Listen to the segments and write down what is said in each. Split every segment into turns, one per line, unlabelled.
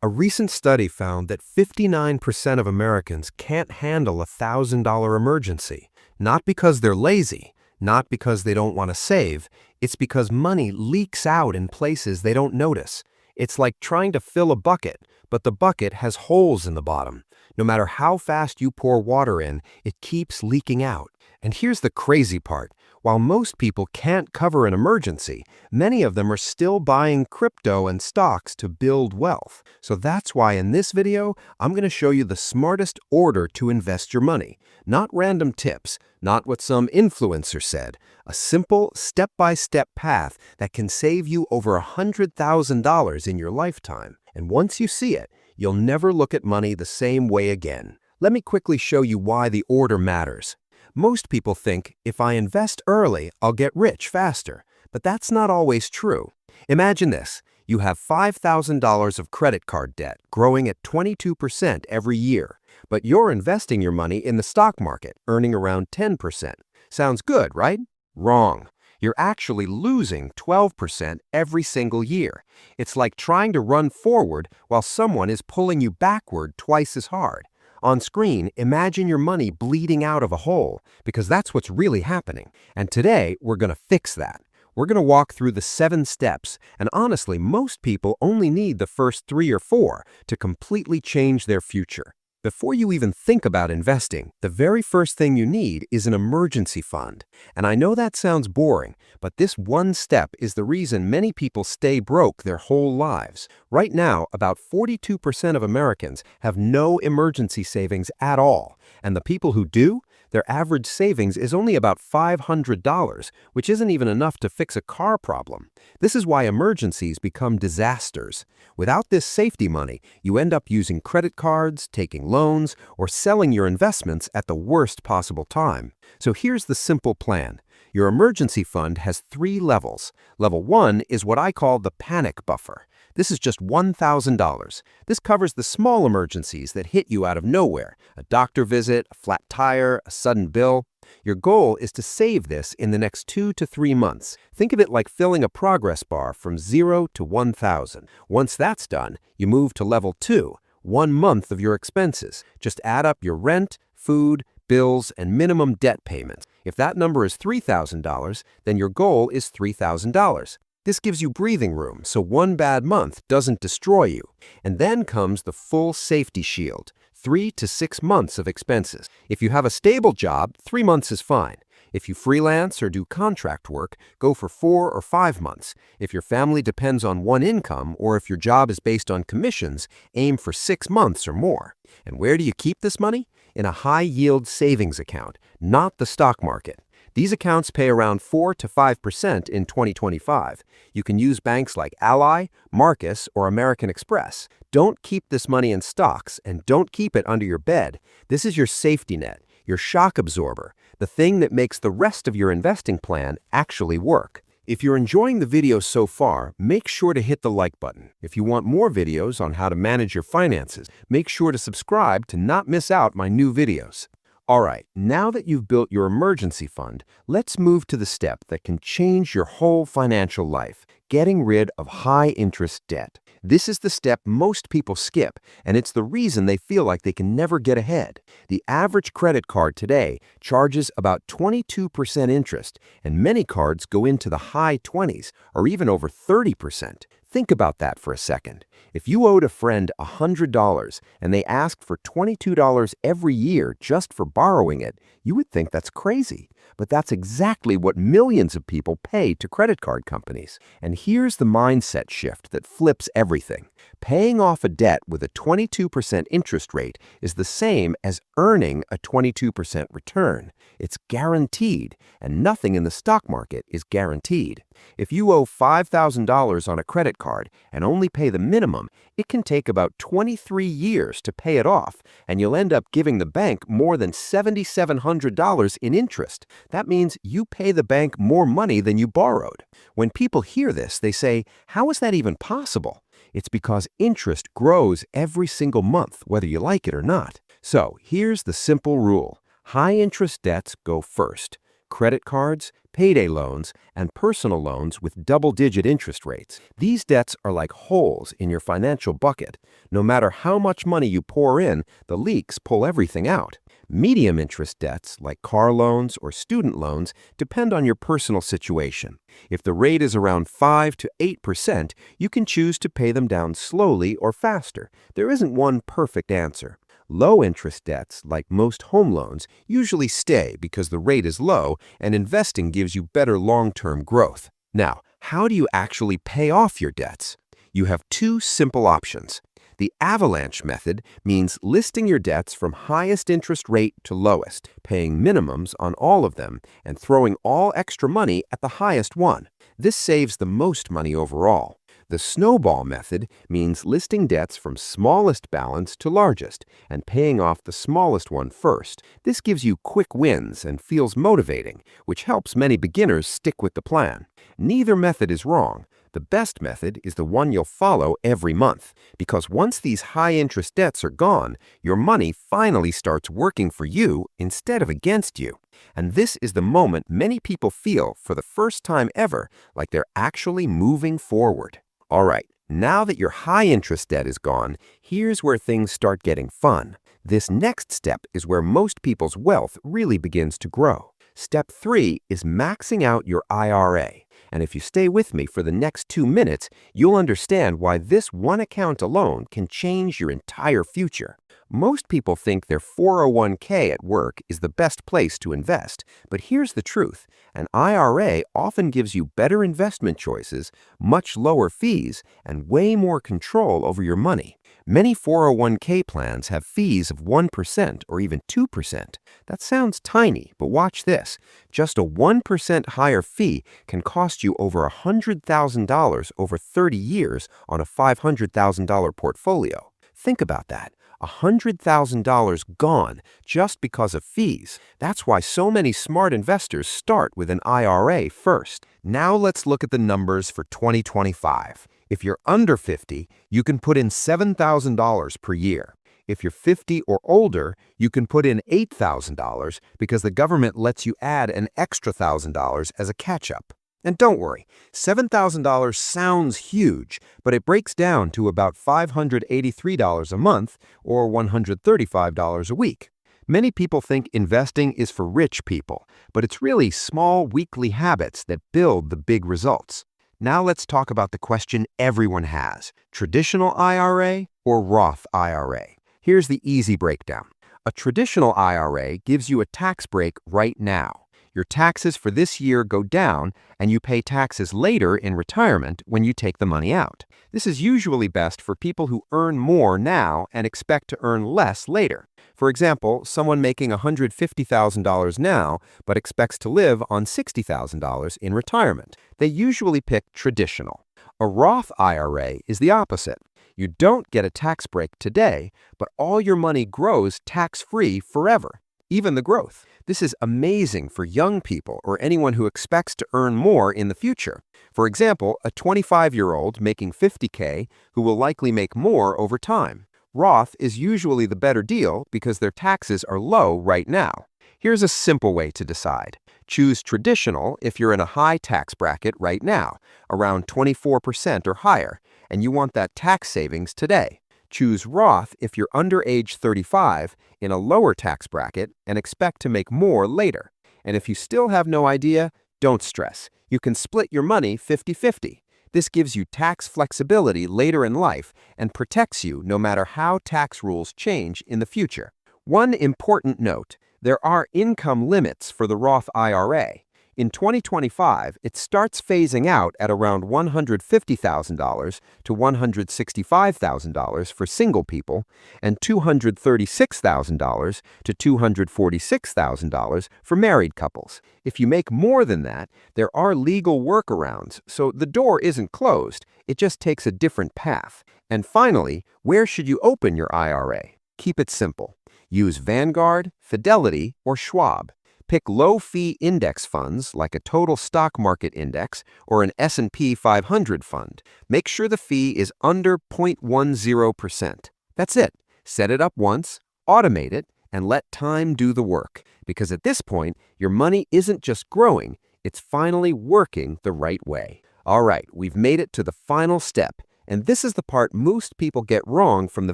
A recent study found that 59% of Americans can't handle a $1,000 emergency, not because they're lazy, not because they don't want to save, it's because money leaks out in places they don't notice. It's like trying to fill a bucket, but the bucket has holes in the bottom. No matter how fast you pour water in, it keeps leaking out. And here's the crazy part. While most people can't cover an emergency, many of them are still buying crypto and stocks to build wealth. So that's why in this video, I'm going to show you the smartest order to invest your money. Not random tips, not what some influencer said. A simple, step-by-step path that can save you over $100,000 in your lifetime. And once you see it, you'll never look at money the same way again. Let me quickly show you why the order matters. Most people think, if I invest early, I'll get rich faster. But that's not always true. Imagine this. You have $5,000 of credit card debt, growing at 22% every year. But you're investing your money in the stock market, earning around 10%. Sounds good, right? Wrong. You're actually losing 12% every single year. It's like trying to run forward while someone is pulling you backward twice as hard. On screen, imagine your money bleeding out of a hole, because that's what's really happening. And today, we're going to fix that. We're going to walk through the 7 steps, and honestly, most people only need the first 3 or 4 to completely change their future. Before you even think about investing, the very first thing you need is an emergency fund. And I know that sounds boring, but this one step is the reason many people stay broke their whole lives. Right now, about 42% of Americans have no emergency savings at all. And the people who do, their average savings is only about $500, which isn't even enough to fix a car problem. This is why emergencies become disasters. Without this safety money, you end up using credit cards, taking loans, or selling your investments at the worst possible time. So here's the simple plan. Your emergency fund has 3 levels. Level 1 is what I call the panic buffer. This is just $1,000. This covers the small emergencies that hit you out of nowhere, a doctor visit, a flat tire, a sudden bill. Your goal is to save this in the next 2 to 3 months. Think of it like filling a progress bar from 0 to 1,000. Once that's done, you move to level 2, 1 month of your expenses. Just add up your rent, food, bills, and minimum debt payments. If that number is $3,000, then your goal is $3,000. This gives you breathing room, so 1 bad month doesn't destroy you. And then comes the full safety shield, 3 to 6 months of expenses. If you have a stable job, 3 months is fine. If you freelance or do contract work, go for 4 or 5 months. If your family depends on one income, or if your job is based on commissions, aim for 6 months or more. And where do you keep this money? In a high-yield savings account, not the stock market. These accounts pay around 4 to 5% in 2025. You can use banks like Ally, Marcus, or American Express. Don't keep this money in stocks, and don't keep it under your bed. This is your safety net, your shock absorber, the thing that makes the rest of your investing plan actually work. If you're enjoying the video so far, make sure to hit the like button. If you want more videos on how to manage your finances, make sure to subscribe to not miss out my new videos. Alright, now that you've built your emergency fund, let's move to the step that can change your whole financial life, getting rid of high-interest debt. This is the step most people skip, and it's the reason they feel like they can never get ahead. The average credit card today charges about 22% interest, and many cards go into the high 20s or even over 30%. Think about that for a second. If you owed a friend $100 and they asked for $22 every year just for borrowing it, you would think that's crazy. But that's exactly what millions of people pay to credit card companies. And here's the mindset shift that flips everything. Paying off a debt with a 22% interest rate is the same as earning a 22% return. It's guaranteed, and nothing in the stock market is guaranteed. If you owe $5,000 on a credit card and only pay the minimum, it can take about 23 years to pay it off, and you'll end up giving the bank more than $7,700 in interest. That means you pay the bank more money than you borrowed. When people hear this, they say, "How is that even possible?" It's because interest grows every single month, whether you like it or not. So here's the simple rule. High-interest debts go first. credit cards, payday loans, and personal loans with double-digit interest rates. These debts are like holes in your financial bucket. No matter how much money you pour in, the leaks pull everything out. Medium interest debts, like car loans or student loans, depend on your personal situation. If the rate is around 5 to 8%, you can choose to pay them down slowly or faster. There isn't one perfect answer. Low-interest debts, like most home loans, usually stay because the rate is low and investing gives you better long-term growth. Now, how do you actually pay off your debts? You have two simple options. The avalanche method means listing your debts from highest interest rate to lowest, paying minimums on all of them, and throwing all extra money at the highest one. This saves the most money overall. The snowball method means listing debts from smallest balance to largest and paying off the smallest one first. This gives you quick wins and feels motivating, which helps many beginners stick with the plan. Neither method is wrong. The best method is the one you'll follow every month, because once these high-interest debts are gone, your money finally starts working for you instead of against you. And this is the moment many people feel for the first time ever like they're actually moving forward. All right, now that your high-interest debt is gone, here's where things start getting fun. This next step is where most people's wealth really begins to grow. Step 3 is maxing out your IRA. And if you stay with me for the next 2 minutes, you'll understand why this one account alone can change your entire future. Most people think their 401k at work is the best place to invest, but here's the truth. An IRA often gives you better investment choices, much lower fees, and way more control over your money. Many 401k plans have fees of 1% or even 2%. That sounds tiny, but watch this. Just a 1% higher fee can cost you over $100,000 over 30 years on a $500,000 portfolio. Think about that. $100,000 gone just because of fees. That's why so many smart investors start with an IRA first. Now let's look at the numbers for 2025. If you're under 50, you can put in $7,000 per year. If you're 50 or older, you can put in $8,000 because the government lets you add an extra $1,000 as a catch-up. And don't worry, $7,000 sounds huge, but it breaks down to about $583 a month or $135 a week. Many people think investing is for rich people, but it's really small weekly habits that build the big results. Now let's talk about the question everyone has: traditional IRA or Roth IRA? Here's the easy breakdown. A traditional IRA gives you a tax break right now. Your taxes for this year go down, and you pay taxes later in retirement when you take the money out. This is usually best for people who earn more now and expect to earn less later. For example, someone making $150,000 now but expects to live on $60,000 in retirement. They usually pick traditional. A Roth IRA is the opposite. You don't get a tax break today, but all your money grows tax-free forever, even the growth. This is amazing for young people or anyone who expects to earn more in the future. For example, a 25-year-old making $50K who will likely make more over time. Roth is usually the better deal because their taxes are low right now. Here's a simple way to decide. Choose traditional if you're in a high tax bracket right now, around 24% or higher, and you want that tax savings today. Choose Roth if you're under age 35, in a lower tax bracket, and expect to make more later. And if you still have no idea, don't stress. You can split your money 50-50. This gives you tax flexibility later in life and protects you no matter how tax rules change in the future. One important note: there are income limits for the Roth IRA. In 2025, it starts phasing out at around $150,000 to $165,000 for single people and $236,000 to $246,000 for married couples. If you make more than that, there are legal workarounds, so the door isn't closed. It just takes a different path. And finally, where should you open your IRA? Keep it simple. Use Vanguard, Fidelity, or Schwab. Pick low-fee index funds like a total stock market index or an S&P 500 fund. Make sure the fee is under 0.10%. That's it. Set it up once, automate it, and let time do the work. because at this point, your money isn't just growing, it's finally working the right way. All right, we've made it to the final step, and this is the part most people get wrong from the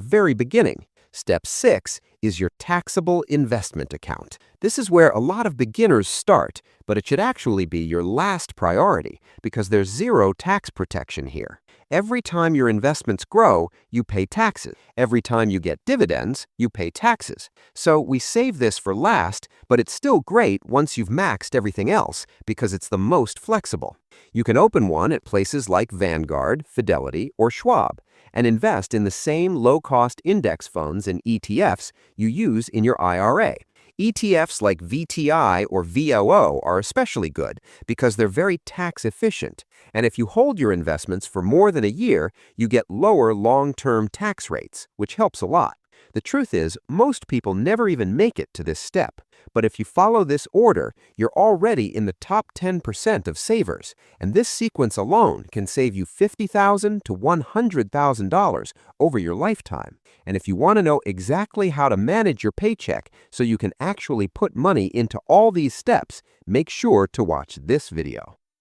very beginning. Step 6 is your taxable investment account. This is where a lot of beginners start, but it should actually be your last priority because there's zero tax protection here. Every time your investments grow, you pay taxes. Every time you get dividends, you pay taxes. So we save this for last, but it's still great once you've maxed everything else because it's the most flexible. You can open one at places like Vanguard, Fidelity, or Schwab, and invest in the same low-cost index funds and ETFs you use in your IRA. ETFs like VTI or VOO are especially good because they're very tax efficient, and if you hold your investments for more than a year, you get lower long-term tax rates, which helps a lot. The truth is, most people never even make it to this step. But if you follow this order, you're already in the top 10% of savers, and this sequence alone can save you $50,000 to $100,000 over your lifetime. And if you want to know exactly how to manage your paycheck so you can actually put money into all these steps, make sure to watch this video.